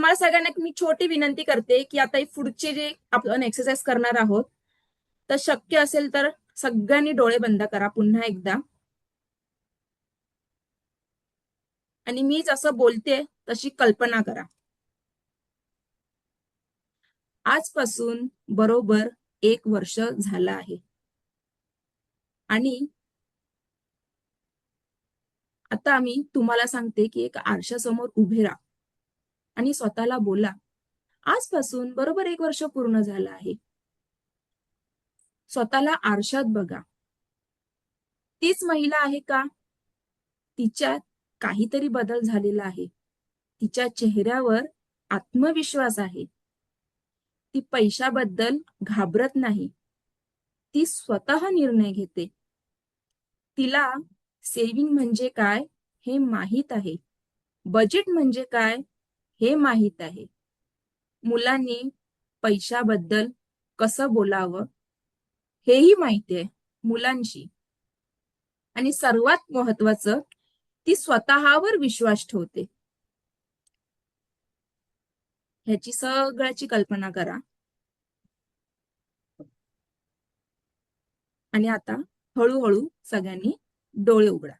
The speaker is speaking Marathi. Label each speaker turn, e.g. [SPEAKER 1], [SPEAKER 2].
[SPEAKER 1] तुम्हाला सगळ्यांना एक मी छोटी विनंती करते की आता पुढचे जे आपण एक्सरसाइज करणार आहोत, तर शक्य असेल तर सगळ्यांनी डोळे बंद करा पुन्हा एकदा. आणि मी जसं बोलते तशी कल्पना करा. आजपासून बरोबर 1 वर्ष झालं आहे. आणि आता मी तुम्हाला सांगते की एक आरशासमोर उभे राहा आणि स्वतःला बोला, आजपासून बरोबर 1 वर्ष पूर्ण झालं आहे. स्वतःला आरशात बघा. तीच महिला आहे का? तिच्यात काहीतरी बदल झालेला आहे. तिच्या चेहऱ्यावर आत्मविश्वास आहे. ती पैशाबद्दल घाबरत नाही. ती स्वतः निर्णय घेते. तिला सेव्हिंग म्हणजे काय हे माहीत आहे. बजेट म्हणजे काय हे माहीत आहे. मुलांनी पैशाबद्दल कसं बोलावं हेही माहिती आहे मुलांशी. आणि सर्वात महत्वाचं, ती स्वतःवर विश्वास ठेवते. ह्याची सगळ्याची कल्पना करा. आणि आता हळूहळू सगळ्यांनी डोळे उघडा.